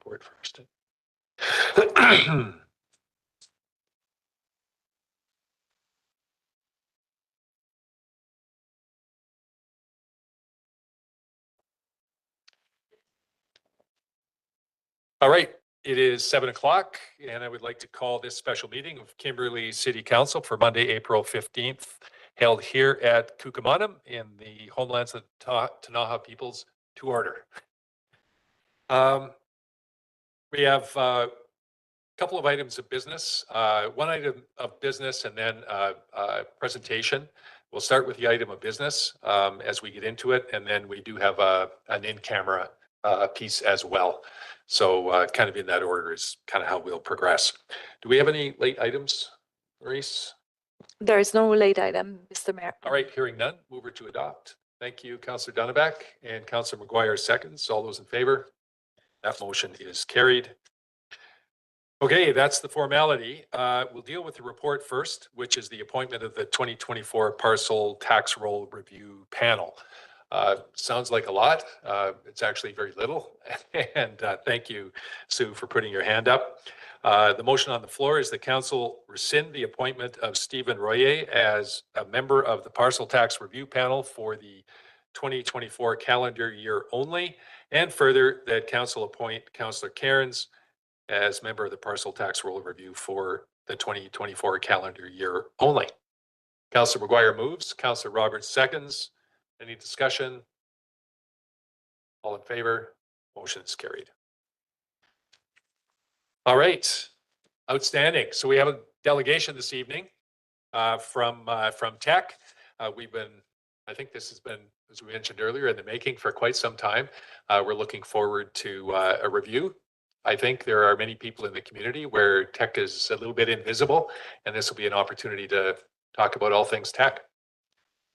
report first. All right, it is 7 o'clock, and I would like to call this special meeting of Kimberley City Council for Monday, April 15th, held here at Kukumanum in the homelands of the Ktunaxa peoples to order. We have a couple of items of business, one item of business and then a presentation. We'll start with the item of business as we get into it, and then we do have an in-camera piece as well. So kind of in that order is kind of how we'll progress. Do we have any late items, Maurice? There is no late item, Mr. Mayor. All right, hearing none, move her to adopt. Thank you, Councillor Dunnebeck, and Councillor McGuire seconds. All those in favor? That motion is carried. Okay, that's the formality. We'll deal with the report first, which is the appointment of the 2024 Parcel Tax Roll Review Panel. Sounds like a lot. It's actually very little. And thank you, Sue, for putting your hand up. The motion on the floor is the council rescind the appointment of Stephen Royer as a member of the Parcel Tax Review Panel for the 2024 calendar year only, and further that council appoint Councillor Cairns as member of the Parcel Tax Roll Review for the 2024 calendar year only. Councillor McGuire moves, Councillor Roberts seconds. Any discussion? All in favor? Motion is carried. All right, outstanding. So we have a delegation this evening from Tech. I think this has been, as we mentioned earlier, in the making for quite some time. We're looking forward to a review. I think there are many people in the community where tech is a little bit invisible, and this will be an opportunity to talk about all things tech.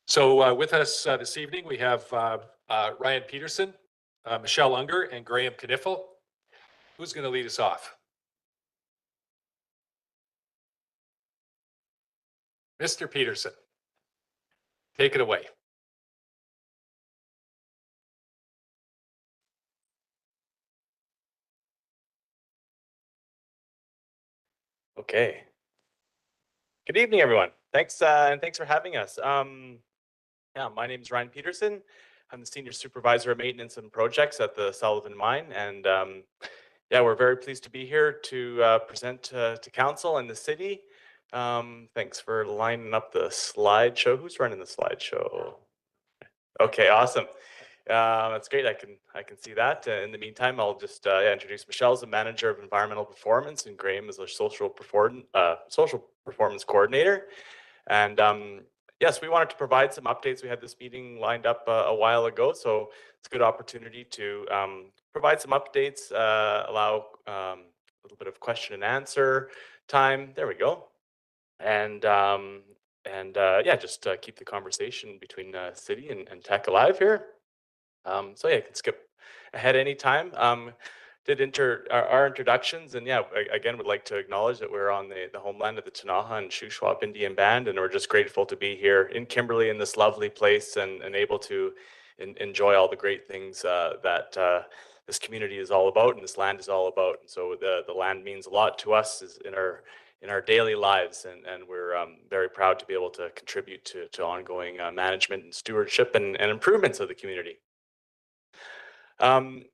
So with us this evening, we have Ryan Peterson, Michelle Unger, and Graham Kniffel. Who's going to lead us off? Mr. Peterson, take it away. Okay. Good evening, everyone. Thanks, and thanks for having us. Yeah, my name is Ryan Peterson. I'm the Senior Supervisor of Maintenance and Projects at the Sullivan Mine, and yeah, we're very pleased to be here to present to council and the city. Thanks for lining up the slideshow. Who's running the slideshow? Okay, awesome. That's great. I can see that. In the meantime, I'll just introduce Michelle as the Manager of Environmental Performance, and Graham is our Social Performance Coordinator. And yes, we wanted to provide some updates. We had this meeting lined up a while ago, so it's a good opportunity to provide some updates, allow a little bit of question and answer time. There we go. And yeah, just keep the conversation between city and tech alive here. So yeah, you can skip ahead anytime. Did our introductions, and yeah, again, would like to acknowledge that we're on the homeland of the Ktunaxa and Shuswap Indian Band, and we're just grateful to be here in Kimberley in this lovely place and able to enjoy all the great things that this community is all about and this land is all about. And so the land means a lot to us in our daily lives, and we're very proud to be able to contribute to ongoing management and stewardship and improvements of the community.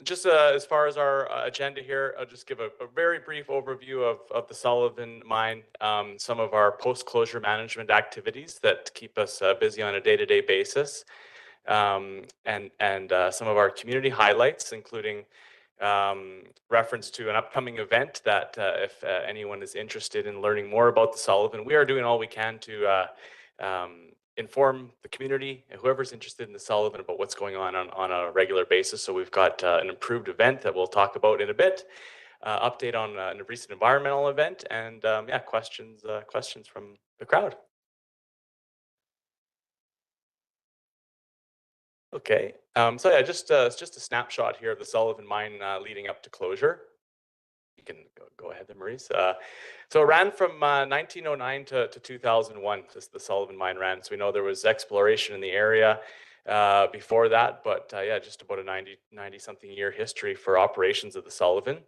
Just as far as our agenda here, I'll just give a very brief overview of the Sullivan Mine, some of our post-closure management activities that keep us busy on a day-to-day basis, and some of our community highlights, including reference to an upcoming event that if anyone is interested in learning more about the Sullivan, we are doing all we can to inform the community and whoever's interested in the Sullivan about what's going on a regular basis. So we've got an improved event that we'll talk about in a bit, update on a recent environmental event, and yeah, questions from the crowd. Okay, so yeah, just a snapshot here of the Sullivan Mine leading up to closure. You can go ahead there, Maurice. So it ran from 1909 to 2001, the Sullivan Mine ran. So we know there was exploration in the area before that, but yeah, just about a 90-something year history for operations of the Sullivan.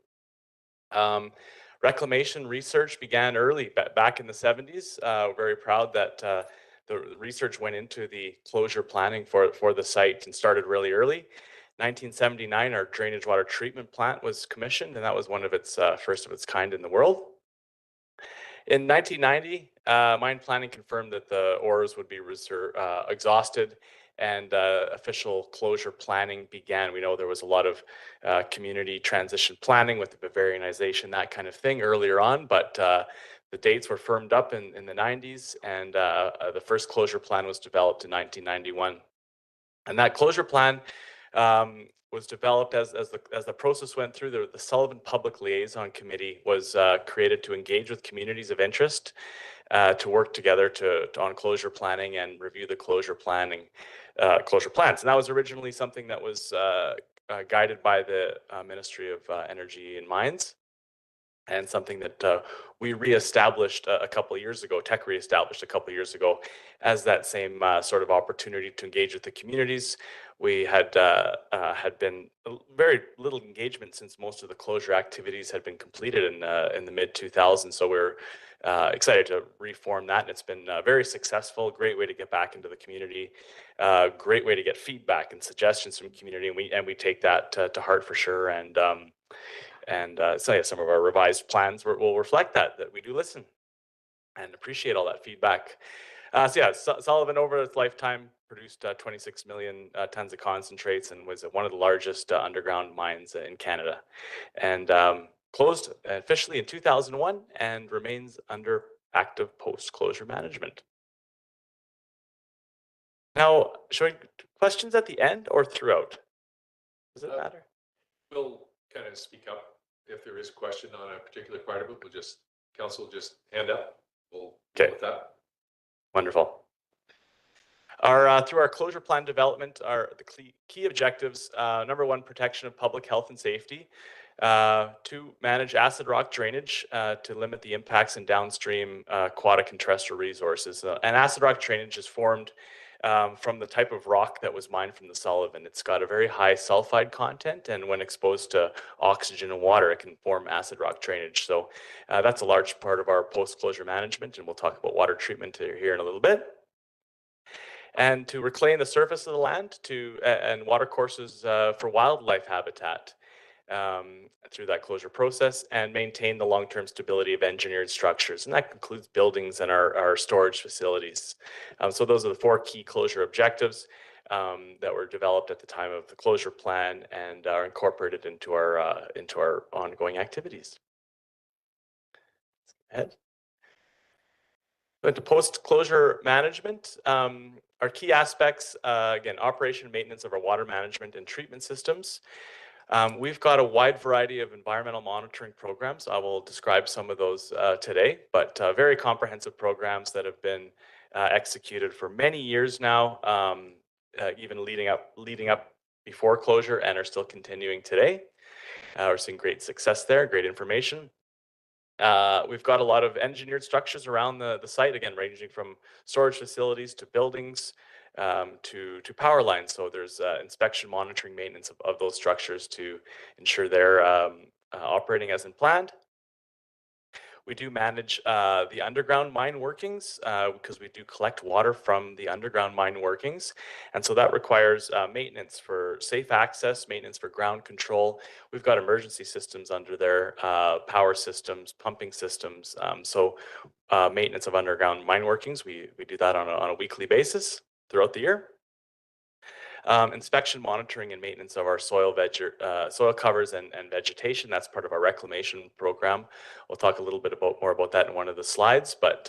Reclamation research began early, back in the 70s. Very proud that the research went into the closure planning for the site and started really early. 1979, our drainage water treatment plant was commissioned, and that was one of its first of its kind in the world. In 1990, mine planning confirmed that the ores would be exhausted, and official closure planning began. We know there was a lot of community transition planning with the Bavarianization, that kind of thing earlier on, but the dates were firmed up in the 90s, and the first closure plan was developed in 1991. And that closure plan was developed as the process went through. The Sullivan Public Liaison Committee was created to engage with communities of interest, to work together on closure planning and review the closure plans. And that was originally something that was guided by the Ministry of Energy and Mines, and something that we reestablished a couple of years ago, Teck reestablished a couple of years ago, as that same sort of opportunity to engage with the communities. We had been very little engagement since most of the closure activities had been completed in the mid 2000s. So we're excited to reform that, and it's been very successful. Great way to get back into the community. Great way to get feedback and suggestions from community, and we take that to heart for sure. So yeah, some of our revised plans will reflect that we do listen and appreciate all that feedback. So yeah, Sullivan over its lifetime produced 26 million tons of concentrates, and was one of the largest underground mines in Canada, and closed officially in 2001 and remains under active post-closure management. Now, showing questions at the end or throughout? Does it matter? We'll kind of speak up if there is a question on a particular part of it. We'll just, council just hand up. We'll deal with that. Wonderful. Through our closure plan development, the key objectives: number one, protection of public health and safety. Two, manage acid rock drainage to limit the impacts in downstream aquatic and terrestrial resources. And acid rock drainage is formed from the type of rock that was mined from the Sullivan. It's got a very high sulfide content, and when exposed to oxygen and water, it can form acid rock drainage. So that's a large part of our post-closure management, and we'll talk about water treatment here in a little bit. And to reclaim the surface of the land and water courses for wildlife habitat through that closure process, and maintain the long-term stability of engineered structures. And that includes buildings and our storage facilities. So those are the four key closure objectives that were developed at the time of the closure plan and are incorporated into our ongoing activities. Let's go ahead. Into post-closure management, our key aspects, again, operation and maintenance of our water management and treatment systems. We've got a wide variety of environmental monitoring programs. I will describe some of those today, but very comprehensive programs that have been executed for many years now, even leading up before closure, and are still continuing today. We're seeing great success there, great information. We've got a lot of engineered structures around the site, again, ranging from storage facilities to buildings, to power lines. So there's inspection, monitoring, maintenance of those structures to ensure they're operating as in planned. We do manage the underground mine workings because we do collect water from the underground mine workings. And so that requires maintenance for safe access, maintenance for ground control. We've got emergency systems under there, power systems, pumping systems. So maintenance of underground mine workings, we do that on a weekly basis throughout the year. Inspection, monitoring, and maintenance of our soil covers and vegetation. That's part of our reclamation program. We'll talk a little bit more about that in one of the slides, but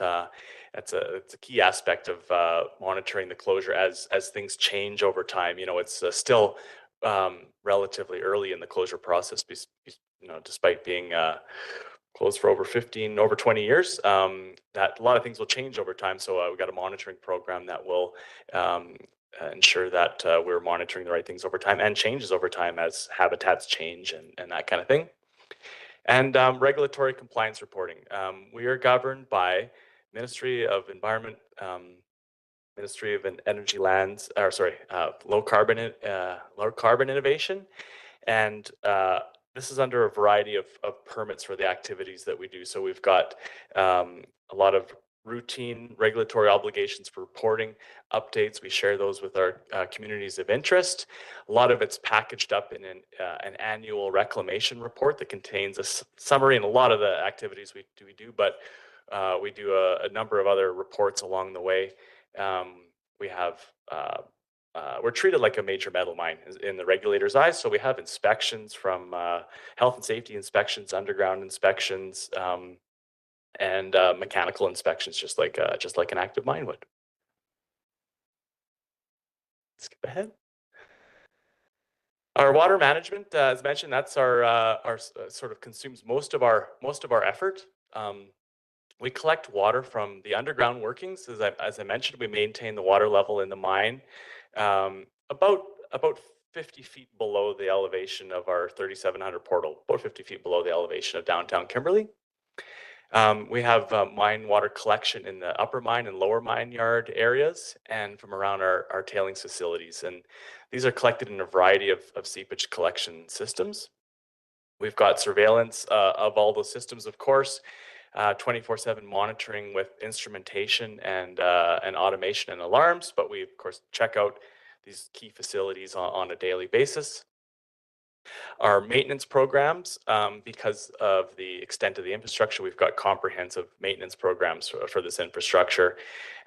it's a key aspect of monitoring the closure as things change over time. You know, it's still relatively early in the closure process, despite being closed for over 20 years. That a lot of things will change over time. So we've got a monitoring program that will ensure that we're monitoring the right things over time, and changes over time as habitats change and that kind of thing. And regulatory compliance reporting. We are governed by Ministry of Environment, Ministry of Energy, Lands, low carbon innovation, and this is under a variety of permits for the activities that we do. So we've got a lot of routine regulatory obligations for reporting updates. We share those with our communities of interest. A lot of it's packaged up in an annual reclamation report that contains a summary and a lot of the activities we do, but we do a number of other reports along the way. We have we're treated like a major metal mine in the regulator's eyes. So we have inspections from health and safety inspections, underground inspections, and mechanical inspections, just like an active mine would. Skip ahead. Our water management, as mentioned, that's our sort of consumes most of our effort. We collect water from the underground workings. As I mentioned, we maintain the water level in the mine about 50 feet below the elevation of our 3700 portal, about 50 feet below the elevation of downtown Kimberley. We have mine water collection in the upper mine and lower mine yard areas and from around our tailings facilities. And these are collected in a variety of seepage collection systems. We've got surveillance of all those systems, of course, 24/7 monitoring with instrumentation and automation and alarms, but we of course check out these key facilities on a daily basis. Our maintenance programs, because of the extent of the infrastructure, we've got comprehensive maintenance programs for this infrastructure,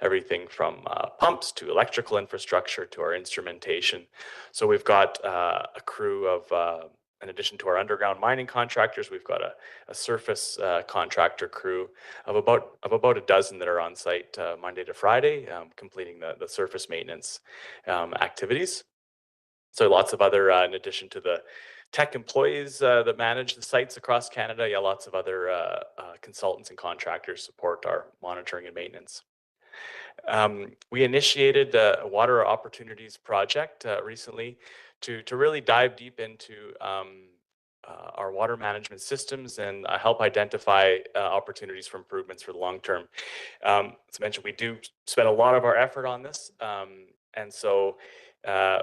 everything from pumps to electrical infrastructure to our instrumentation. So we've got a crew of in addition to our underground mining contractors, we've got a surface contractor crew of about a dozen that are on site Monday to Friday, completing the surface maintenance activities. So lots of other, in addition to the tech employees that manage the sites across Canada, lots of other consultants and contractors support our monitoring and maintenance. We initiated a water opportunities project recently to really dive deep into our water management systems and help identify opportunities for improvements for the long term. As I mentioned, we do spend a lot of our effort on this, and so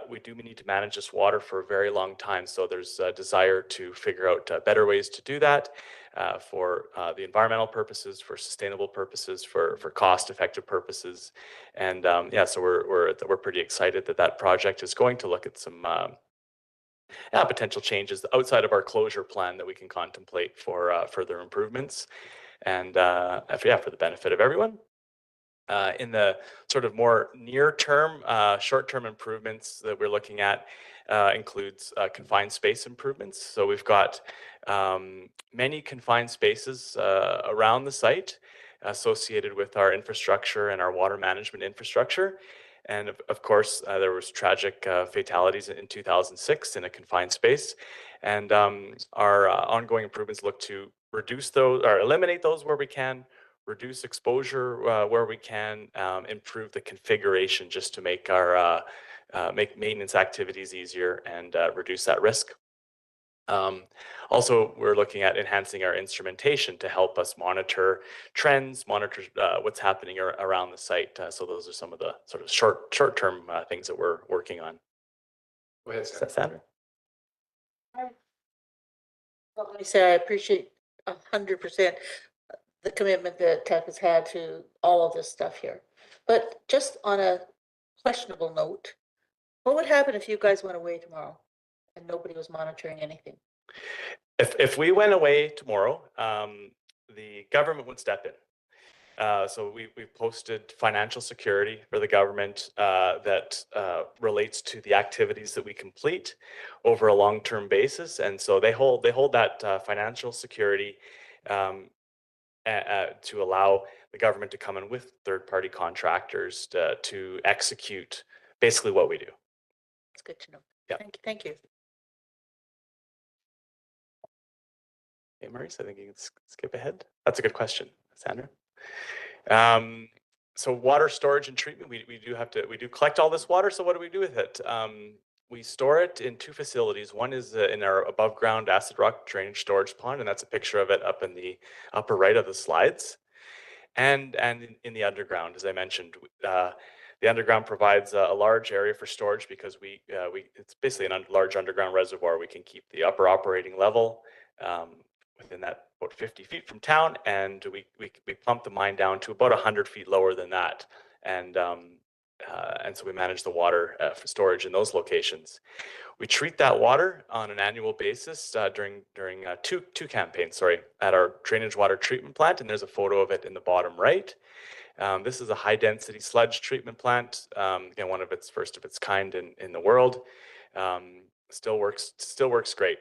we do need to manage this water for a very long time. So there's a desire to figure out better ways to do that for the environmental purposes, for sustainable purposes, for cost-effective purposes, and so we're pretty excited that project is going to look at some potential changes outside of our closure plan that we can contemplate for further improvements, and for the benefit of everyone. In the sort of more near-term, short-term improvements that we're looking at includes confined space improvements. So we've got many confined spaces around the site associated with our infrastructure and our water management infrastructure. And of course, there was tragic fatalities in 2006 in a confined space. And our ongoing improvements look to reduce those or eliminate those where we can, reduce exposure where we can, improve the configuration just to make our make maintenance activities easier and reduce that risk. Also, we're looking at enhancing our instrumentation to help us monitor trends, monitor what's happening around the site. So those are some of the sort of short-term things that we're working on. Go ahead, Sandra. Well, let me say I appreciate 100% the commitment that Tech has had to all of this stuff here. But just on a questionable note, what would happen if you guys went away tomorrow and nobody was monitoring anything? If we went away tomorrow, the government would step in. So we've posted financial security for the government that relates to the activities that we complete over a long-term basis, and so they hold that financial security to allow the government to come in with third-party contractors to execute basically what we do. It's good to know. Yeah. Thank you. Hey, Maurice, I think you can skip ahead. That's a good question, Sandra. So water storage and treatment, we do collect all this water. So what do we do with it? We store it in two facilities. One is in our above ground acid rock drainage storage pond, and that's a picture of it up in the upper right of the slides. And in the underground, as I mentioned, The underground provides a large area for storage because it's basically a large underground reservoir. We can keep the upper operating level within that about 50 feet from town, and we pump the mine down to about 100 feet lower than that, and so we manage the water for storage in those locations. We treat that water on an annual basis during two campaigns, at our drainage water treatment plant, and there's a photo of it in the bottom right. This is a high density sludge treatment plant, again, one of its first of its kind in the world. Still works great.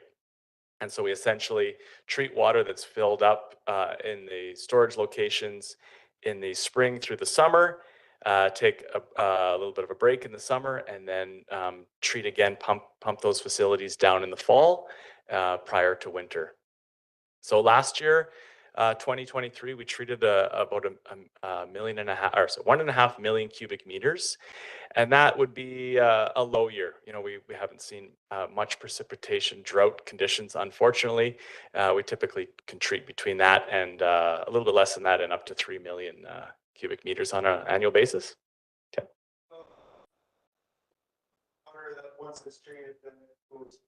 And so we essentially treat water that's filled up in the storage locations in the spring through the summer, take a little bit of a break in the summer, and then treat again, pump those facilities down in the fall prior to winter. So last year, 2023, we treated about a million and a half, or so 1.5 million cubic meters, and that would be a low year. You know, we haven't seen much precipitation, drought conditions, unfortunately. We typically can treat between that and a little bit less than that, and up to 3 million cubic meters on an annual basis. Okay. Water that once it's treated, then it goes.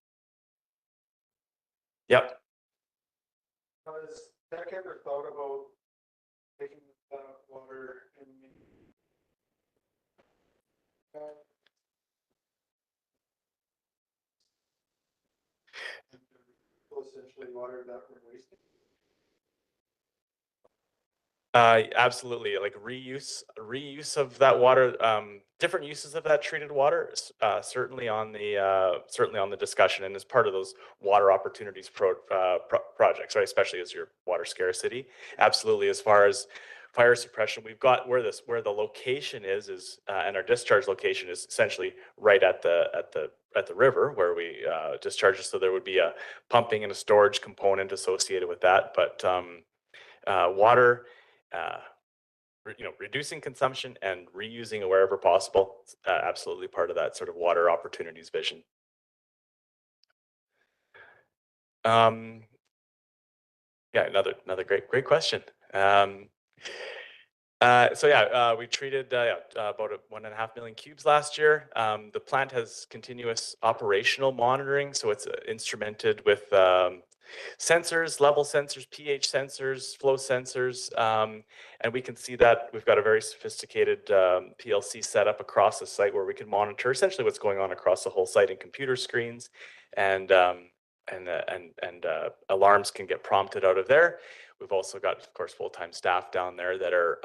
Yep. Has Tech ever thought about taking that water and essentially water that we're wasting? Absolutely, like reuse of that water, different uses of that treated water, certainly on the discussion, and as part of those water opportunities projects, right? Especially as your water scarcity. Absolutely, as far as fire suppression, we've got where the location is, and our discharge location is essentially right at the river where we discharge it. So there would be a pumping and a storage component associated with that, but water. Reducing consumption and reusing it wherever possible, absolutely part of that sort of water opportunities vision. Yeah, another great question. We treated about 1.5 million cubes last year. The plant has continuous operational monitoring, so it's instrumented with sensors, level sensors, pH sensors, flow sensors, and we can see that we've got a very sophisticated PLC setup across the site where we can monitor essentially what's going on across the whole site in computer screens, and alarms can get prompted out of there. We've also got, of course, full-time staff down there that are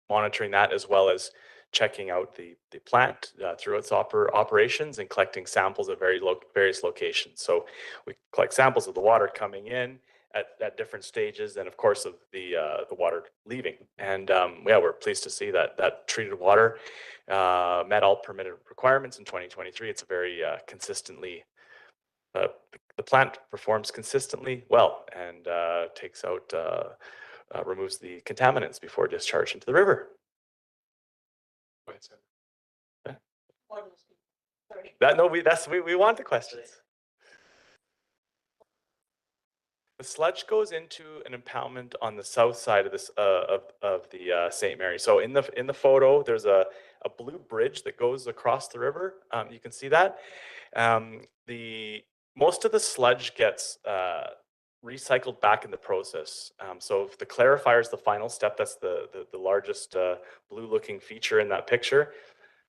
monitoring that, as well as checking out the plant through its operations and collecting samples at various locations. So we collect samples of the water coming in at different stages, and of course of the water leaving. And we're pleased to see that treated water met all permitted requirements in 2023. It's a very consistently. The plant performs consistently well and takes out, removes the contaminants before discharge into the river. Go ahead, Sam. We want the questions. The sludge goes into an impoundment on the south side of this of the St. Mary. So in the photo, there's a blue bridge that goes across the river. You can see that. Most of the sludge gets recycled back in the process. So if the clarifier is the final step, that's the largest blue-looking feature in that picture.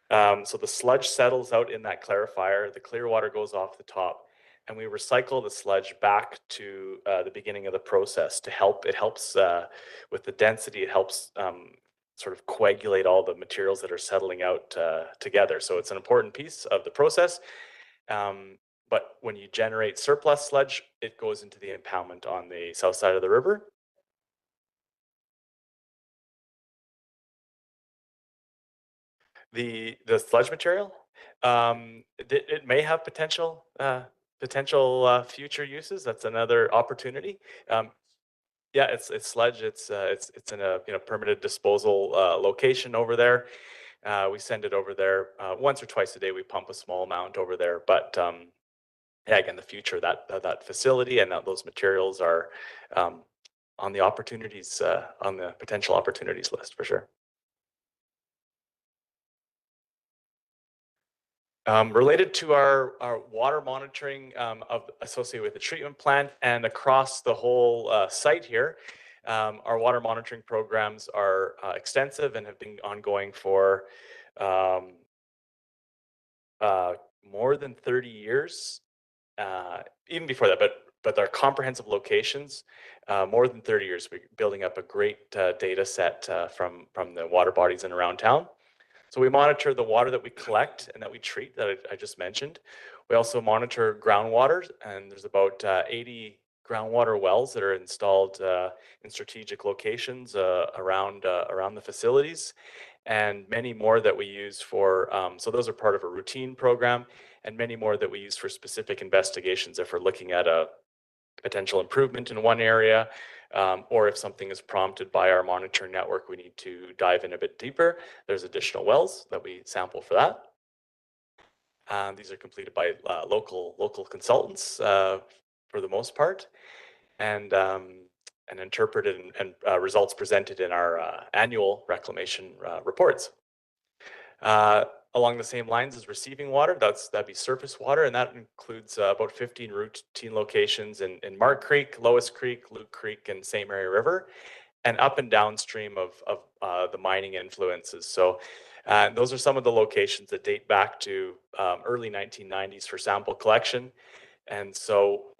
So the sludge settles out in that clarifier. The clear water goes off the top, and we recycle the sludge back to the beginning of the process to help. It helps with the density. It helps sort of coagulate all the materials that are settling out together. So it's an important piece of the process. But when you generate surplus sludge, it goes into the impoundment on the south side of the river. The sludge material, it may have potential future uses. That's another opportunity. Yeah, it's sludge. It's in a permitted disposal location over there. We send it over there once or twice a day. We pump a small amount over there, but again, the future that facility and those materials are on the opportunities on the potential opportunities list for sure. Related to our water monitoring associated with the treatment plant and across the whole site here, our water monitoring programs are extensive and have been ongoing for more than 30 years, even before that, but our comprehensive locations, more than 30 years, we're building up a great data set from the water bodies in around town. So we monitor the water that we collect and that we treat that I just mentioned. We also monitor groundwater, and there's about 80 groundwater wells that are installed in strategic locations around the facilities, and many more that we use for, so those are part of a routine program, and many more that we use for specific investigations if we're looking at a potential improvement in one area, or if something is prompted by our monitoring network, we need to dive in a bit deeper. There's additional wells that we sample for that. These are completed by local consultants for the most part, and interpreted and results presented in our annual reclamation reports. Along the same lines as receiving water, that'd be surface water, and that includes about 15 routine locations in Mark Creek, Lois Creek, Luke Creek, and St. Mary River, and up and downstream of the mining influences. So those are some of the locations that date back to early 1990s for sample collection. And so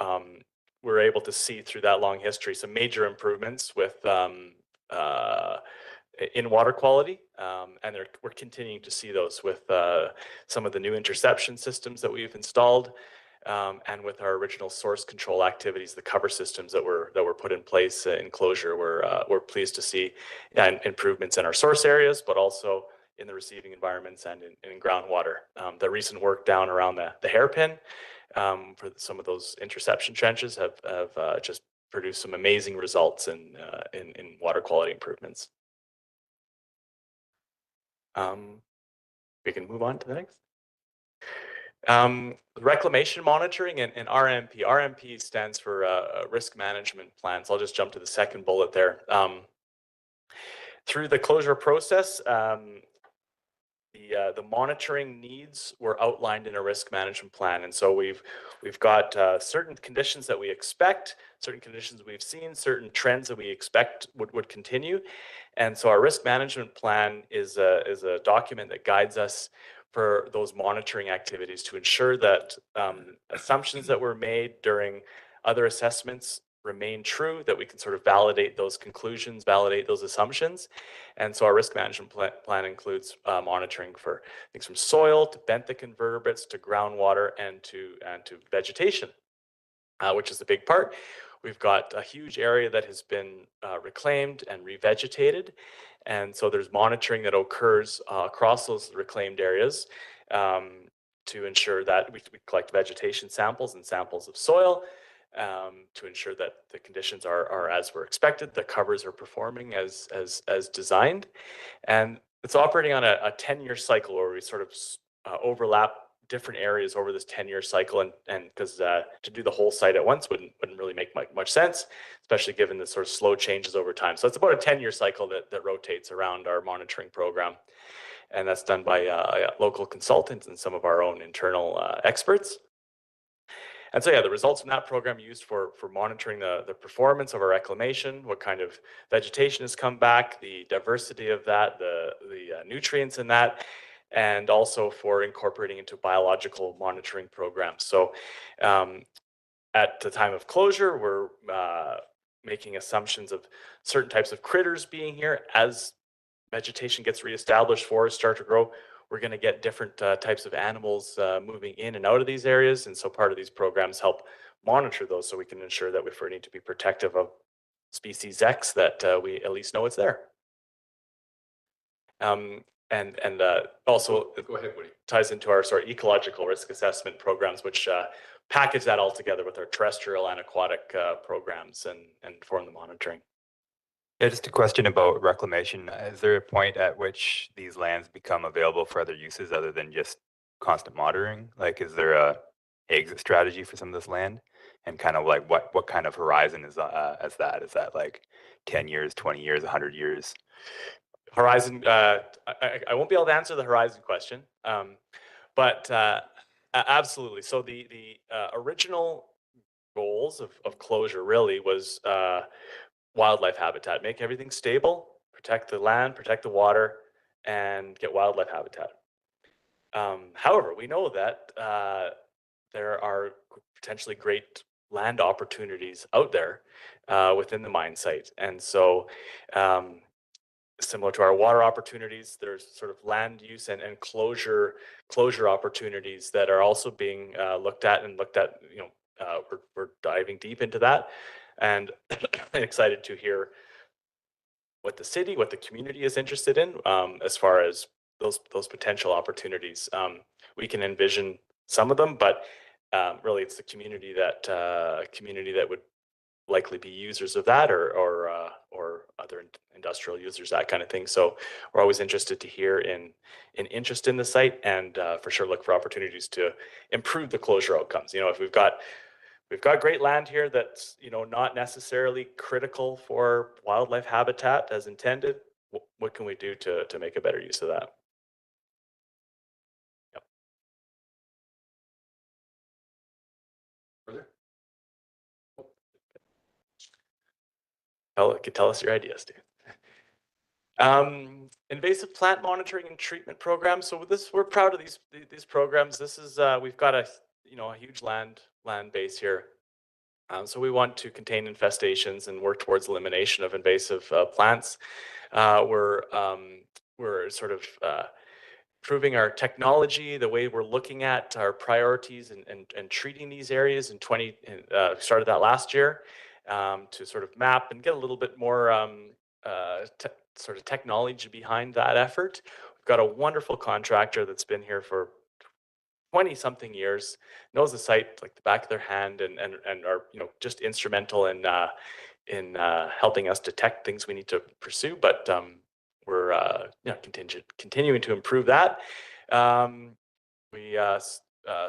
we're able to see through that long history some major improvements with in water quality, and we're continuing to see those with some of the new interception systems that we've installed, and with our original source control activities, the cover systems that were put in place in closure. We're pleased to see improvements in our source areas, but also in the receiving environments and in groundwater. The recent work down around the hairpin for some of those interception trenches have just produced some amazing results in water quality improvements. We can move on to the next. Reclamation monitoring and RMP. RMP stands for risk management plan. So I'll just jump to the second bullet there. Through the closure process, the monitoring needs were outlined in a risk management plan, and so we've got certain conditions that we expect, certain conditions we've seen, certain trends that we expect would continue, and so our risk management plan is a document that guides us for those monitoring activities to ensure that assumptions that were made during other assessments remain true, that we can sort of validate those conclusions, validate those assumptions. And so our risk management plan includes monitoring for things from soil to benthic invertebrates to groundwater and to vegetation, which is the big part. We've got a huge area that has been reclaimed and revegetated. And so there's monitoring that occurs across those reclaimed areas to ensure that we collect vegetation samples and samples of soil, to ensure that the conditions are as were expected, the covers are performing as designed. And it's operating on a 10-year cycle where we sort of overlap different areas over this 10-year cycle, and because to do the whole site at once wouldn't really make much sense, especially given the sort of slow changes over time. So it's about a 10-year cycle that rotates around our monitoring program, and that's done by local consultants and some of our own internal experts. And so, yeah, the results from that program used for monitoring the performance of our reclamation, what kind of vegetation has come back, the diversity of that, the nutrients in that, and also for incorporating into biological monitoring programs. So at the time of closure, we're making assumptions of certain types of critters being here. As vegetation gets reestablished, forests start to grow, we're going to get different types of animals moving in and out of these areas. And so part of these programs help monitor those so we can ensure that if we need to be protective of species X, that we at least know it's there. And also Go ahead, Woody. ties into our sort of ecological risk assessment programs, which package that all together with our terrestrial and aquatic programs and form the monitoring. Yeah, just a question about reclamation. Is there a point at which these lands become available for other uses other than just constant monitoring? Like, is there a exit strategy for some of this land? And kind of like what kind of horizon is as that? Is that like 10 years, 20 years, 100 years? Horizon, I won't be able to answer the horizon question, But absolutely. So the original goals of closure really was wildlife habitat, make everything stable, protect the land, protect the water, and get wildlife habitat. However, we know that there are potentially great land opportunities out there within the mine site. And so similar to our water opportunities, there's sort of land use and closure opportunities that are also being looked at. You know, we're diving deep into that, and excited to hear what the city, what the community is interested in as far as those potential opportunities. We can envision some of them, but really, it's the community that would likely be users of that, or other industrial users, that kind of thing. So we're always interested to hear in interest in the site, and for sure look for opportunities to improve the closure outcomes. You know, if we've got great land here that's, you know, not necessarily critical for wildlife habitat as intended, what can we do to make a better use of that? Yep. Further? Tell us your ideas, dude. Invasive plant monitoring and treatment programs. So with this, we're proud of these programs. This is we've got a huge land base here. So we want to contain infestations and work towards elimination of invasive plants. We're sort of improving our technology, the way we're looking at our priorities and treating these areas started that last year to sort of map and get a little bit more sort of technology behind that effort. We've got a wonderful contractor that's been here for 20 something years, knows the site like the back of their hand, and are, you know, just instrumental in helping us detect things we need to pursue. But we're continuing to improve that. We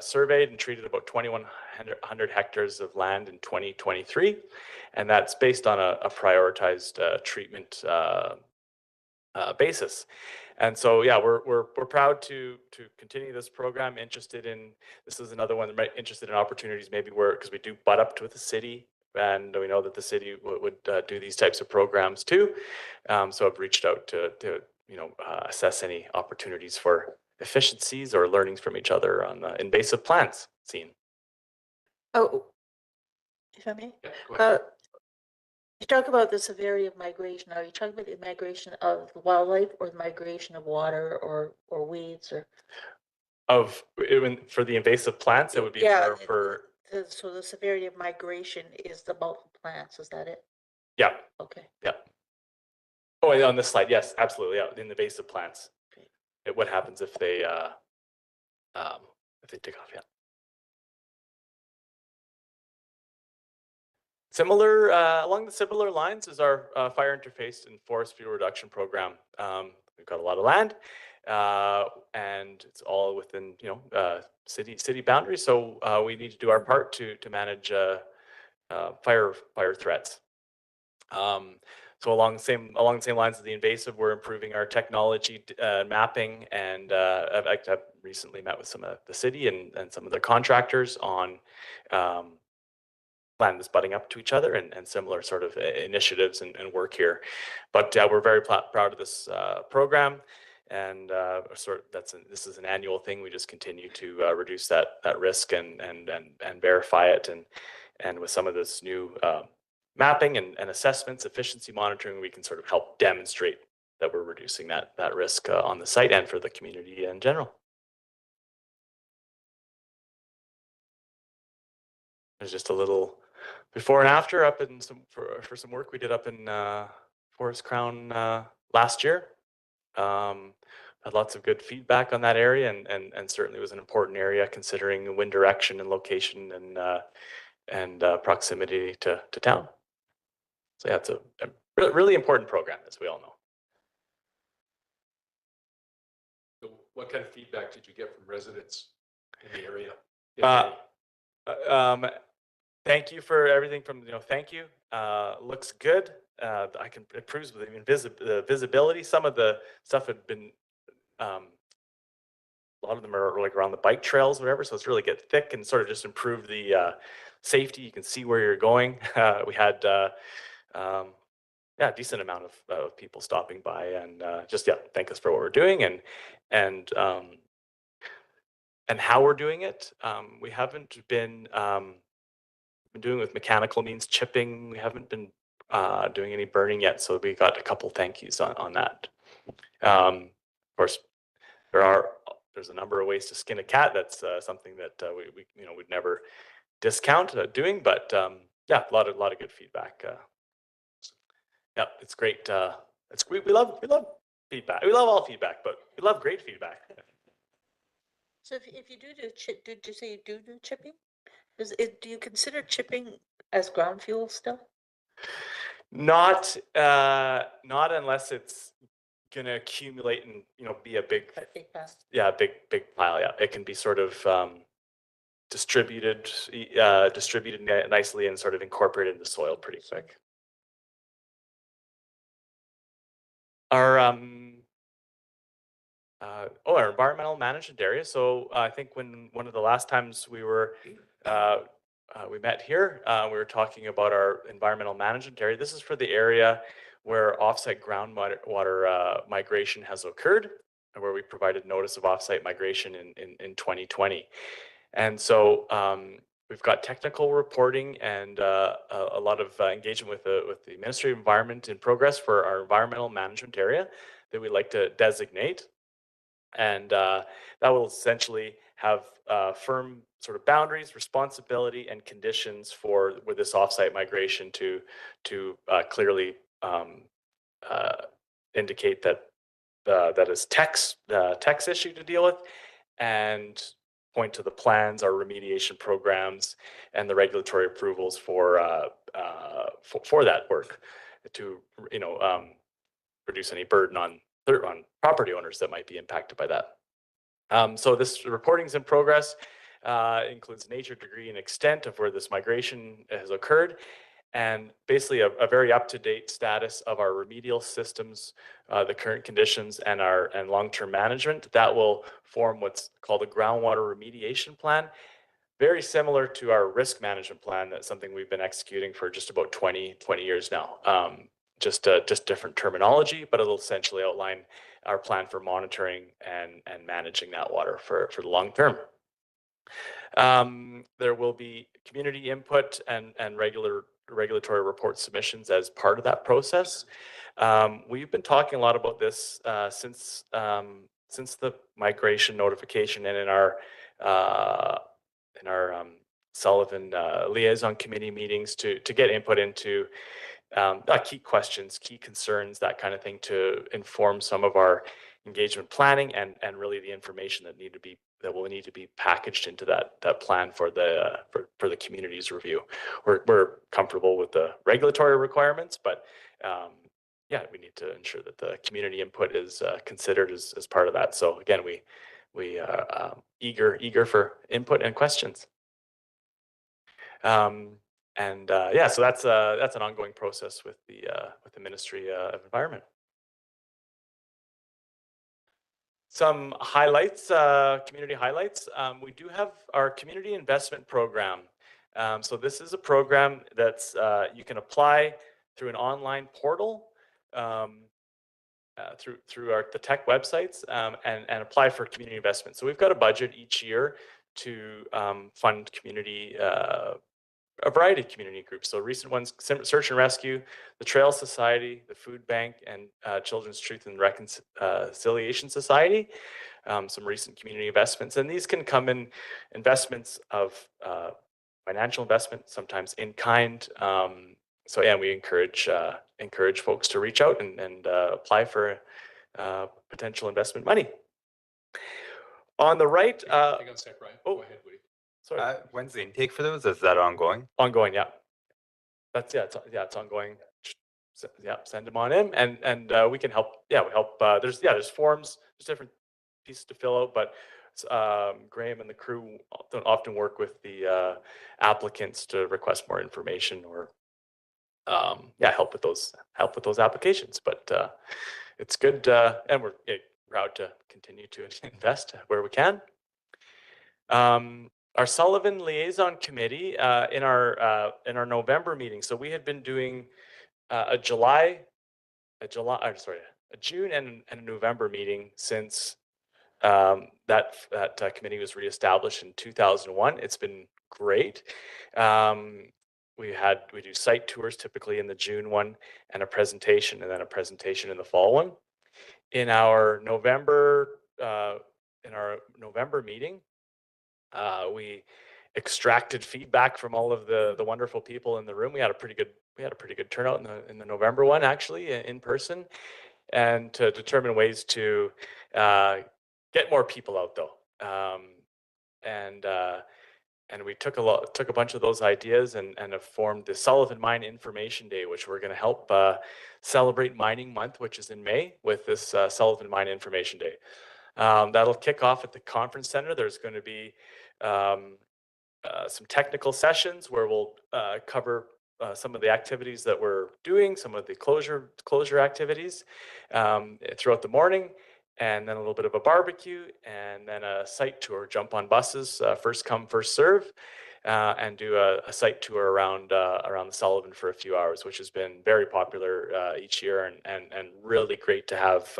surveyed and treated about 2,100 hectares of land in 2023, and that's based on a prioritized treatment basis. And so, yeah, we're proud to continue this program. This is another one, right? Interested in opportunities, maybe because we do butt up with the city, and we know that the city would do these types of programs too. So I've reached out to assess any opportunities for efficiencies or learnings from each other on the invasive plants scene. Oh, if I may, Yeah, go ahead. you talk about the severity of migration. Are you talking about the migration of wildlife or the migration of water or weeds or? For the invasive plants, it would be Yeah, for so the severity of migration is the bulk of plants, is that it? yeah. Okay. Yeah. Oh, and on this slide, yes, absolutely. Yeah, in the invasive plants. Okay. What happens if they take off? Yeah. Similar along the similar lines is our fire interface and forest fuel reduction program. We've got a lot of land, and it's all within city boundaries. So we need to do our part to manage fire threats. So along the same lines of the invasive, we're improving our technology mapping, and I've recently met with some of the city and some of their contractors on land that's butting up to each other and similar sort of initiatives and work here. But we're very proud of this program, and this is an annual thing. We just continue to reduce that risk and verify it, and with some of this new mapping and assessments, efficiency monitoring, we can sort of help demonstrate that we're reducing that risk on the site and for the community in general. There's just a little before and after up in for some work we did up in Forest Crown last year. Had lots of good feedback on that area, and certainly was an important area considering wind direction and location and proximity to town. So yeah, it's a really important program, as we all know. So what kind of feedback did you get from residents in the area? Thank you for everything thank you. Looks good. I can improve with the visibility. Some of the stuff had been a lot of them are like around the bike trails, whatever. So it's really get thick and sort of just improve the safety. You can see where you're going. We had yeah, a decent amount of people stopping by and just thank us for what we're doing and how we're doing it. We haven't been doing it with mechanical means, chipping. We haven't been doing any burning yet, so we got a couple thank yous on that. Of course, there's a number of ways to skin a cat. That's something that we would never discount doing, but yeah, a lot of good feedback. Yeah, it's great. We love feedback. We love all feedback, but we love great feedback. So if you do chip, did you say you do chipping? Do you consider chipping as ground fuel still? Not unless it's gonna accumulate and be a big Big pile? big pile. Yeah, it can be sort of distributed nicely and sort of incorporated in the soil pretty quick. Our our environmental management area. So I think when one of the last times we were we met here, we were talking about our environmental management area. This is for the area where offsite groundwater migration has occurred, and where we provided notice of offsite migration in 2020. And so we've got technical reporting and a lot of engagement with the Ministry of Environment in progress for our environmental management area that we'd like to designate. And that will essentially have firm sort of boundaries, responsibility, and conditions for with this offsite migration to clearly indicate that that is tech's issue to deal with, and point to the plans, our remediation programs, and the regulatory approvals for that work to reduce any burden on property owners that might be impacted by that. So this reporting is in progress. Includes nature, degree, and extent of where this migration has occurred, and basically a very up-to-date status of our remedial systems, the current conditions, and long-term management. That will form what's called a groundwater remediation plan, very similar to our risk management plan. That's something we've been executing for just about 20 years now. Just different terminology, but it'll essentially outline our plan for monitoring and managing that water for the long term. There will be community input and regulatory report submissions as part of that process. We've been talking a lot about this since the migration notification and in our Sullivan liaison committee meetings to get input into key questions, key concerns, that kind of thing, to inform some of our engagement planning and really the information that will need to be packaged into that plan for the community's review. We're comfortable with the regulatory requirements, but yeah, we need to ensure that the community input is considered as part of that. So again, we are eager for input and questions. Yeah, so that's an ongoing process with the Ministry of Environment. Some highlights, community highlights. We do have our community investment program. So this is a program that's you can apply through an online portal through the tech websites and apply for community investment. So we've got a budget each year to fund community a variety of community groups. So recent ones: Search and Rescue, the Trail Society, the Food Bank, and Children's Truth and Reconciliation Society. Some recent community investments, and these can come in investments of financial investment, sometimes in kind. So yeah, we encourage folks to reach out and apply for potential investment money. On the right, Hang on a sec, Brian. Go ahead, Woody. sorry. When's the intake for those? Is that ongoing? Ongoing, yeah. It's ongoing. Yeah, send them on in, and we can help. Yeah, we help. There's forms, there's different pieces to fill out, but Graham and the crew often work with the applicants to request more information or help with those applications. But it's good, and proud to continue to invest where we can. Our Sullivan Liaison Committee in our November meeting. So we had been doing a June and a November meeting since that committee was reestablished in 2001. It's been great. We do site tours typically in the June one, and a presentation, and then a presentation in the fall one. In our November meeting, we extracted feedback from all of the wonderful people in the room. We had a pretty good turnout in the November one, actually, in person, and to determine ways to get more people out though. And we took a bunch of those ideas and have formed the Sullivan Mine Information Day, which we're going to help celebrate Mining Month, which is in May, with this Sullivan Mine Information Day. That'll kick off at the conference center. There's going to be some technical sessions where we'll cover some of the activities that we're doing, some of the closure activities throughout the morning, and then a little bit of a barbecue, and then a site tour. Jump on buses, first come, first serve, and do a site tour around the Sullivan for a few hours, which has been very popular each year, and really great to have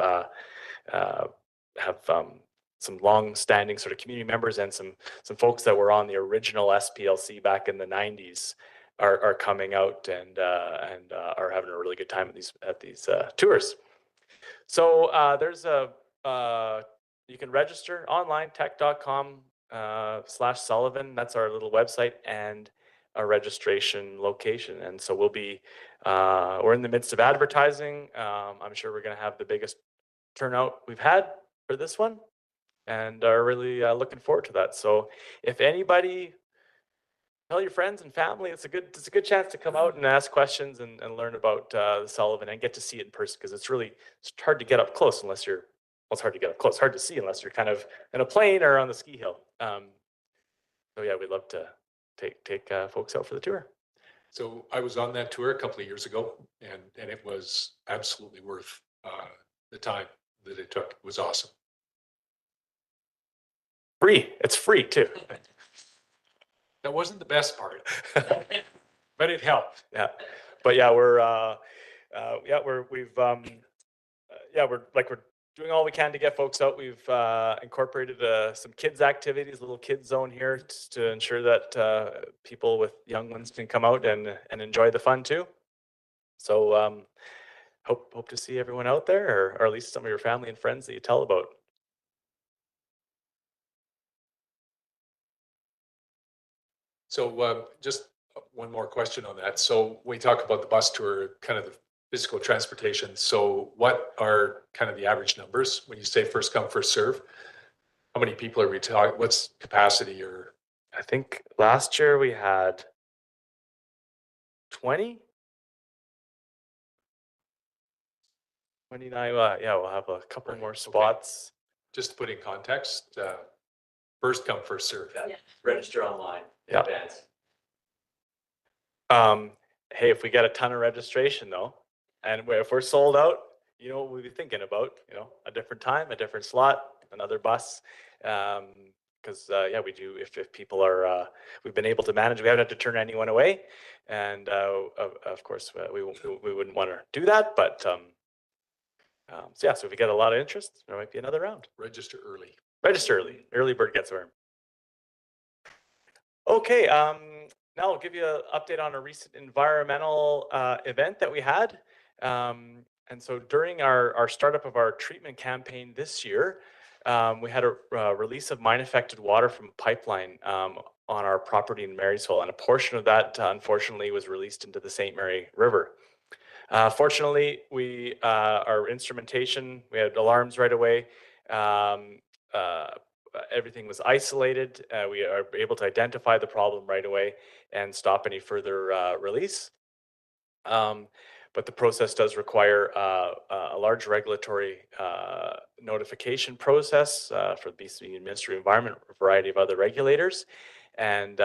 some long-standing sort of community members and some folks that were on the original SPLC back in the 90s are coming out and are having a really good time at these tours. So there's you can register online, teck.com/Sullivan. That's our little website and our registration location. And so we're in the midst of advertising. I'm sure we're going to have the biggest turnout we've had for this one, and are really looking forward to that. So if anybody, tell your friends and family. It's a good chance to come out and ask questions and learn about the Sullivan and get to see it in person, because it's hard to get up close unless you're, well, it's hard to get up close, hard to see unless you're kind of in a plane or on the ski hill. So yeah, we'd love to take folks out for the tour. So I was on that tour a couple of years ago, and it was absolutely worth the time that it took. It was awesome. Free. It's free too. That wasn't the best part, but it helped. Yeah, but yeah, we're doing all we can to get folks out. We've incorporated some kids activities, little kids zone here, to ensure that people with young ones can come out and enjoy the fun too. So hope to see everyone out there, or at least some of your family and friends that you tell about. So just one more question on that. So we talk about the bus tour, kind of the physical transportation. So what are kind of the average numbers when you say first come, first serve? How many people are we talking? What's capacity? Or I think last year we had 20. 29. Yeah, we'll have a couple more spots. just to put in context, first come, first serve. Register online. Yeah. Hey, if we get a ton of registration though, and if we're sold out, you know what we'll be thinking about, a different time, a different slot, another bus. Because yeah, we do, if people are, we've been able to manage, we haven't had to turn anyone away. And of course, we wouldn't want to do that, but so yeah, so if we get a lot of interest, there might be another round. Register early. Register early. Early bird gets worm. Okay, now I'll give you an update on a recent environmental event that we had. And so during our startup of our treatment campaign this year, we had a release of mine-affected water from a pipeline on our property in Marysville, and a portion of that, unfortunately, was released into the St. Mary River. Fortunately, our instrumentation, we had alarms right away. Everything was isolated. We are able to identify the problem right away and stop any further release. But the process does require a large regulatory notification process for the BC Ministry of Environment, a variety of other regulators, and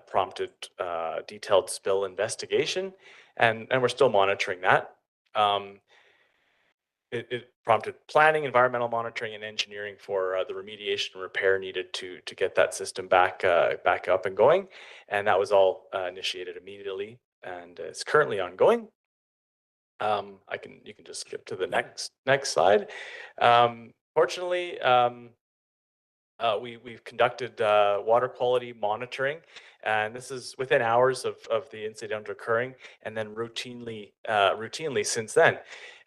prompted detailed spill investigation. And we're still monitoring that. it prompted planning, environmental monitoring, and engineering for the remediation and repair needed to get that system back up and going. And that was all initiated immediately and is currently ongoing. You can just skip to the next slide. Fortunately, we've conducted water quality monitoring, and this is within hours of the incident occurring, and then routinely since then.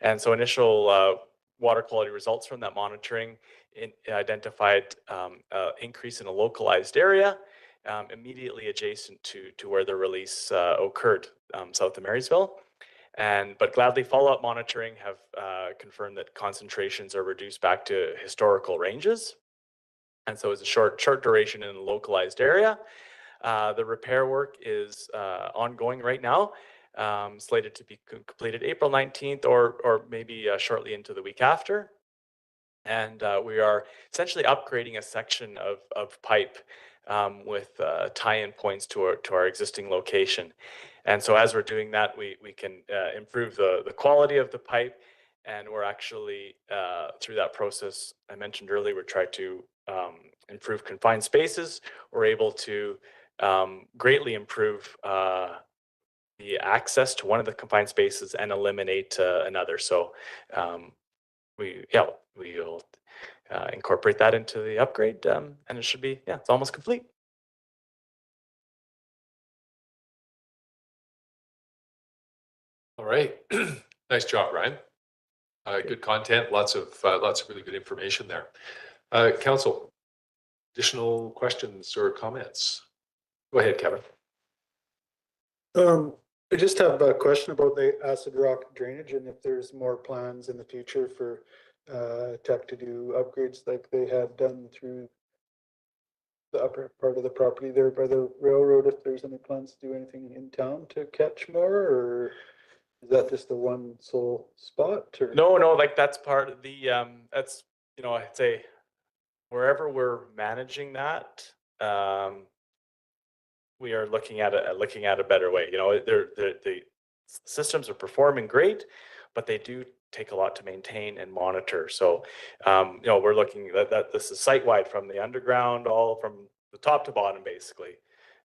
And so initial water quality results from that monitoring identified increase in a localized area immediately adjacent to where the release occurred, south of Marysville. But gladly follow-up monitoring have confirmed that concentrations are reduced back to historical ranges. And so it's a short duration in a localized area. The repair work is ongoing right now, slated to be completed April 19th or maybe shortly into the week after. And we are essentially upgrading a section of pipe with tie-in points to our existing location. And so as we're doing that, we can improve the quality of the pipe. And we're actually, through that process, I mentioned earlier, we're trying to improve confined spaces. We're able to greatly improve the access to one of the confined spaces and eliminate another. So we'll incorporate that into the upgrade, and it should be, it's almost complete. All right. Nice job, Ryan. Good content, lots of really good information there. Council, additional questions or comments? Go ahead, Kevin. I just have a question about the acid rock drainage and if there's more plans in the future for Teck to do upgrades like they had done through the upper part of the property there by the railroad, if there's any plans to do anything in town to catch more, or is that just the one sole spot? Or? No, like that's part of the, that's, I'd say wherever we're managing that, we are looking at a better way. The systems are performing great, but they do take a lot to maintain and monitor. So, we're looking that this is site-wide from the underground, all from the top to bottom, basically.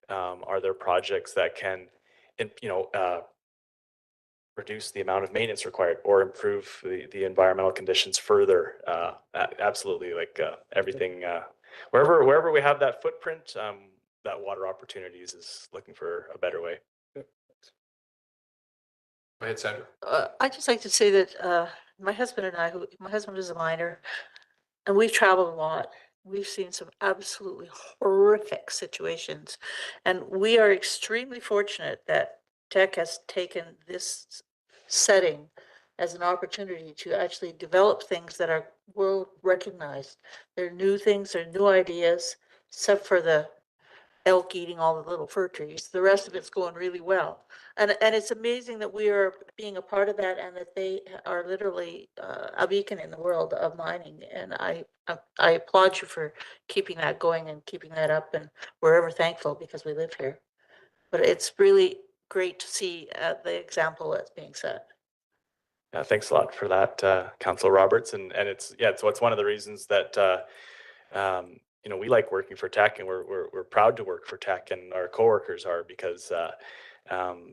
Are there projects that can, reduce the amount of maintenance required or improve the environmental conditions further? Absolutely, like everything, wherever we have that footprint, that water opportunities is looking for a better way. Go ahead, Sandra. I'd just like to say that my husband and I, my husband is a miner, and we've traveled a lot. We've seen some absolutely horrific situations, and we are extremely fortunate that Teck has taken this setting as an opportunity to actually develop things that are world recognized. They're new things, they're new ideas, except for the elk eating all the little fir trees. The rest of it's going really well. And it's amazing that we are being a part of that and that they are literally a beacon in the world of mining. And I applaud you for keeping that going and keeping that up, and we're ever thankful because we live here. But it's really great to see the example that's being set. Yeah, thanks a lot for that, Councillor Roberts. And it's one of the reasons that we like working for Teck, and we're proud to work for Teck, and our coworkers are, because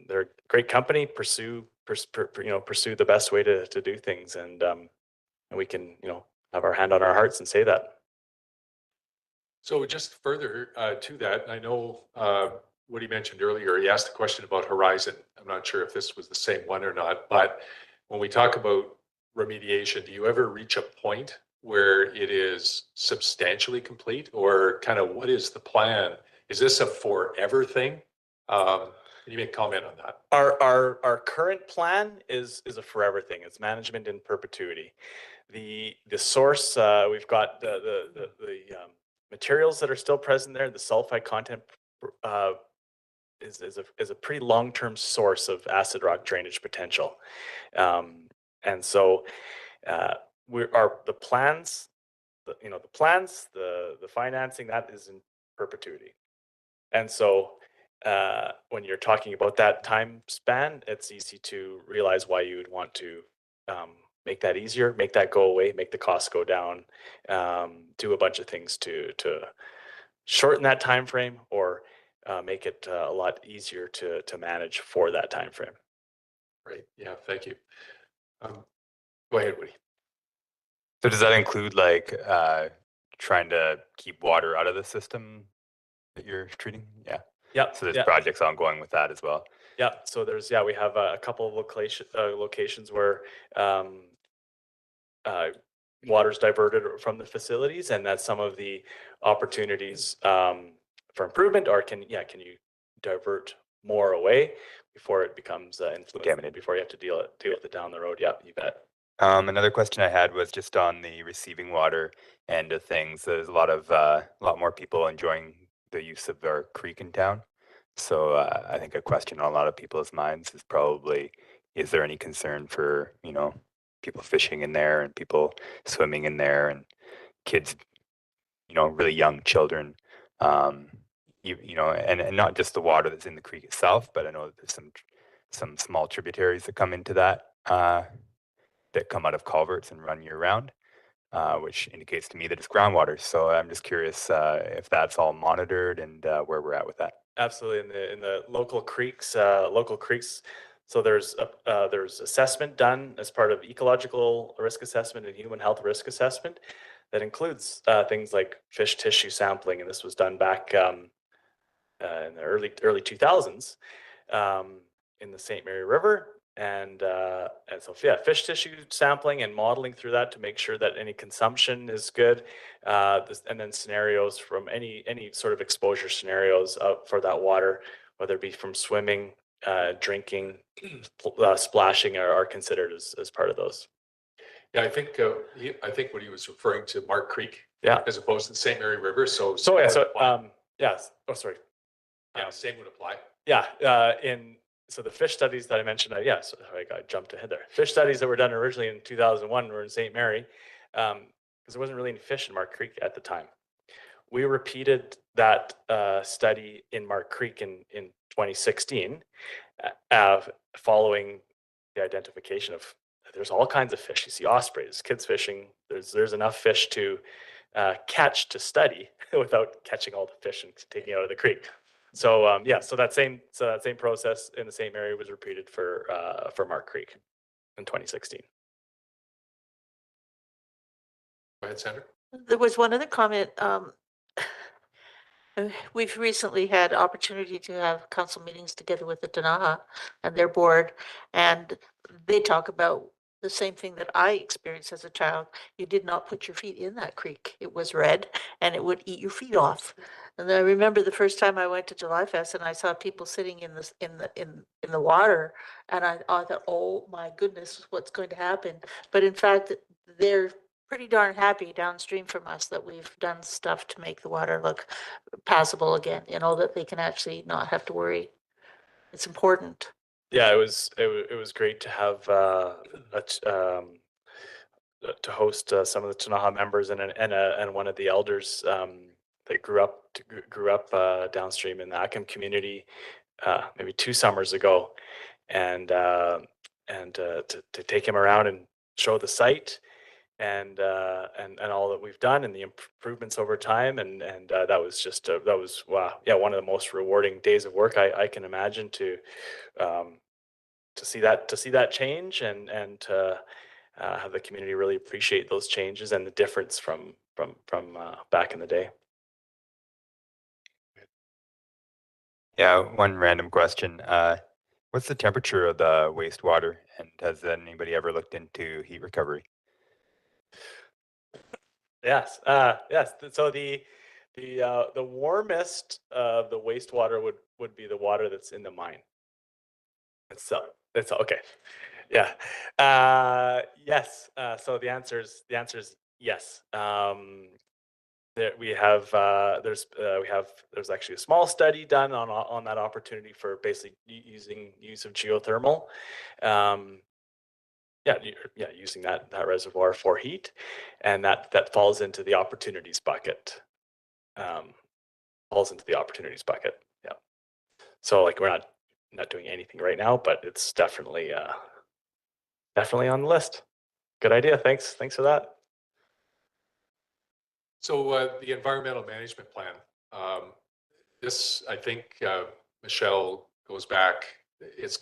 they're a great company. Pursue the best way to do things, and we can have our hand on our hearts and say that. So just further to that, I know what he mentioned earlier, he asked a question about Horizon. I'm not sure if this was the same one or not, but when we talk about remediation, do you ever reach a point where it is substantially complete, or kind of what is the plan? Is this a forever thing? Can you make a comment on that? Our current plan is a forever thing. It's management in perpetuity. The source, we've got the materials that are still present there. The sulfide content is a pretty long-term source of acid rock drainage potential, and so the plans, the financing, that is in perpetuity. And so when you're talking about that time span, it's easy to realize why you would want to make that easier, make that go away, make the costs go down, do a bunch of things to shorten that time frame or make it a lot easier to manage for that time frame. Right, yeah, thank you. Go ahead, Woody. So does that include like trying to keep water out of the system that you're treating? Yeah. Yeah. So there's yeah. projects ongoing with that as well. Yeah, so we have a couple of locations where water's diverted from the facilities, and that's some of the opportunities for improvement. Or can you divert more away before it becomes influenced, Contaminated. before you have to deal with it down the road? Yeah, you bet. Another question I had was just on the receiving water end of things. There's a lot more people enjoying the use of our creek in town. So I think a question on a lot of people's minds is probably, is there any concern for, people fishing in there and people swimming in there and kids, really young children, and not just the water that's in the creek itself, but I know that there's some small tributaries that come into that, that come out of culverts and run year round, which indicates to me that it's groundwater. So I'm just curious if that's all monitored and where we're at with that. Absolutely, in the local creeks. So there's assessment done as part of ecological risk assessment and human health risk assessment that includes things like fish tissue sampling, and this was done back in the early 2000s in the St. Mary River. And so fish tissue sampling and modeling through that to make sure that any consumption is good, and then scenarios from any sort of exposure scenarios for that water, whether it be from swimming, drinking, splashing, are considered as part of those. Yeah, I think what he was referring to Mark Creek. Yeah. As opposed to the St. Mary River. So yes. Oh, sorry. Same would apply. Yeah. So the fish studies that I mentioned, I jumped ahead there. Fish studies that were done originally in 2001 were in St. Mary, because there wasn't really any fish in Mark Creek at the time. We repeated that study in Mark Creek in 2016, following the identification of there's all kinds of fish. You see ospreys, kids fishing. There's enough fish to catch to study without catching all the fish and taking it out of the creek. So so that same process in the St. Mary was repeated for Mark Creek in 2016. Go ahead, Sandra. There was one other comment. We've recently had opportunity to have council meetings together with the Tanaha and their board, and they talk about the same thing that I experienced as a child. You did not put your feet in that creek. It was red and it would eat your feet off. And I remember the first time I went to July Fest and I saw people sitting in the water, and I thought, oh my goodness, what's going to happen? But in fact, they're pretty darn happy downstream from us that we've done stuff to make the water look passable again, that they can actually not have to worry. It's important. Yeah, it was great to have to host some of the Tanaha members and one of the elders that grew up downstream in the Akim community maybe 2 summers ago, and to take him around and show the site and all that we've done and the improvements over time, and that was wow, yeah, one of the most rewarding days of work I can imagine to see that change and to have the community really appreciate those changes and the difference from back in the day. Yeah, one random question. What's the temperature of the wastewater, and has anybody ever looked into heat recovery? Yes. So the warmest of the wastewater would be the water that's in the mine. It's okay. Yeah. Yes. So the answer is yes. There we have there's actually a small study done on that opportunity for basically use of geothermal. Using that reservoir for heat, and that falls into the opportunities bucket. Yeah. So like we're not doing anything right now, but it's definitely on the list. Good idea. Thanks for that. So the environmental management plan, this, I think, Michelle, goes back, it's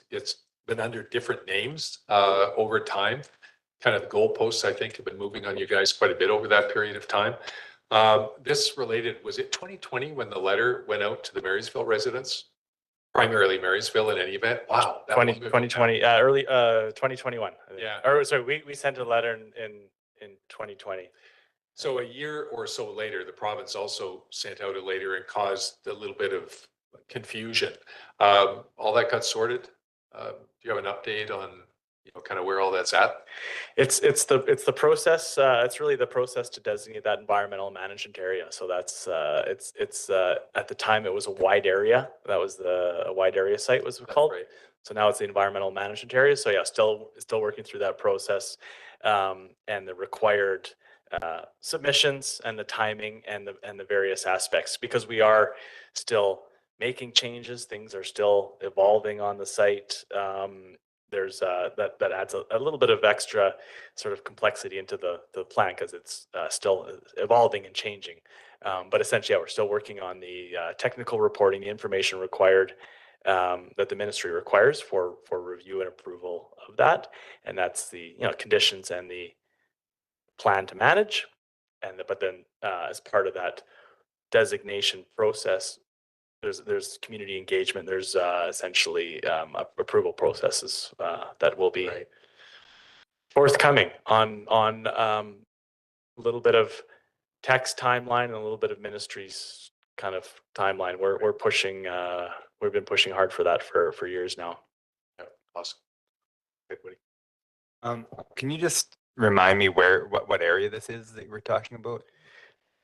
been under different names over time. Kind of the goalposts, I think, have been moving on you guys quite a bit over that period of time. This related, was it 2020 when the letter went out to the Marysville residents? Primarily Marysville in any event? Wow. that 20, long ago now. 2020, early 2021. I think. Yeah. Or sorry, we sent a letter in 2020. So a year or so later, the province also sent out a letter and caused a little bit of confusion. All that got sorted. Do you have an update on, kind of where all that's at? It's the process. It's really the process to designate that environmental management area. So that's it's at the time it was a wide area. That was a wide area site was That's called. right. So now it's the environmental management area. So yeah, still working through that process, and the required submissions and the timing and the various aspects, because we are still making changes. Things are still evolving on the site. There's that adds a little bit of extra sort of complexity into the plan, because it's still evolving and changing. But essentially, yeah, we're still working on the technical reporting, the information required that the ministry requires for review and approval of that, and that's the conditions and the plan to manage, but then as part of that designation process, there's community engagement. There's essentially approval processes that will be Right. forthcoming on a little bit of text timeline and a little bit of ministries kind of timeline. We're pushing. We've been pushing hard for that for years now. Yeah, awesome. Good, Woody. Can you just remind me what area this is that you were talking about?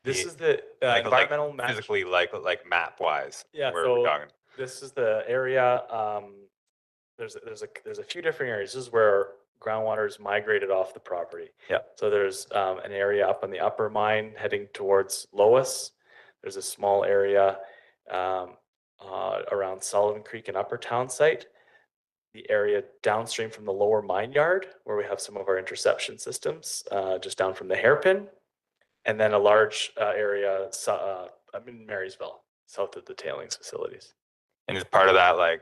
This The- is the Like environmental management. physically, like map wise. Yeah, where so we're talking. this is the area. There's a few different areas. This is where groundwater is migrated off the property. Yeah. So there's an area up on the upper mine heading towards Lois. There's a small area around Sullivan Creek and Upper Town site. The area downstream from the lower mine yard, where we have some of our interception systems, just down from the hairpin, and then a large area in Marysville, south of the tailings facilities. And is part of that like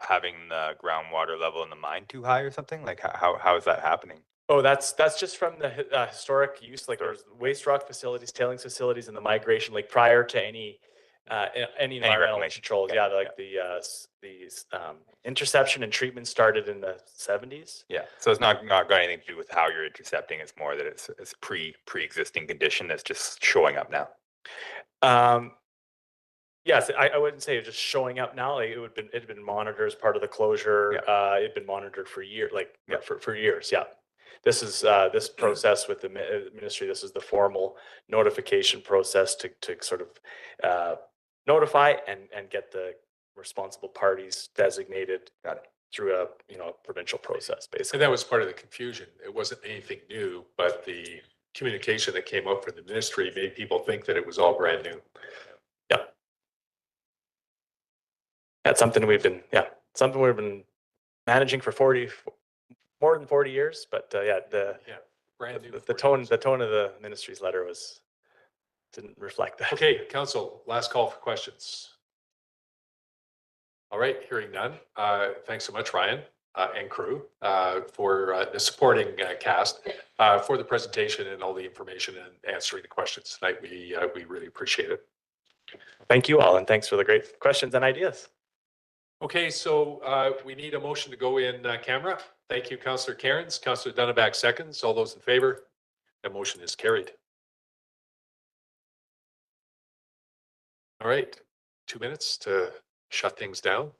having the groundwater level in the mine too high or something? Like how is that happening? Oh, that's just from the historic use, like there's waste rock facilities, tailings facilities, and the migration, like prior to any environmental reclamation. controls. Okay, Yeah, like the interception and treatment started in the 70s. Yeah. So it's not got anything to do with how you're intercepting. It's more that it's pre-existing condition that's just showing up now. Yes, I wouldn't say it's just showing up now. Like it had been monitored as part of the closure. It'd been monitored for years, for years. Yeah. This is this process with the ministry. This is the formal notification process to sort of notify and get the responsible parties designated through a provincial process, basically. And that was part of the confusion. It wasn't anything new, but the communication that came up from the ministry made people think that it was all brand new. Yeah. That's something we've been managing for more than 40 years, but Brand new. the tone of the ministry's letter didn't reflect that. Okay, council, last call for questions. All right, hearing none. Thanks so much, Ryan and crew, for the supporting cast for the presentation and all the information and answering the questions tonight. We really appreciate it. Thank you all, and thanks for the great questions and ideas. Okay, so we need a motion to go in camera. Thank you, Councillor Cairns. Councillor Dunneback seconds. All those in favor? The motion is carried. All right, 2 minutes to shut things down.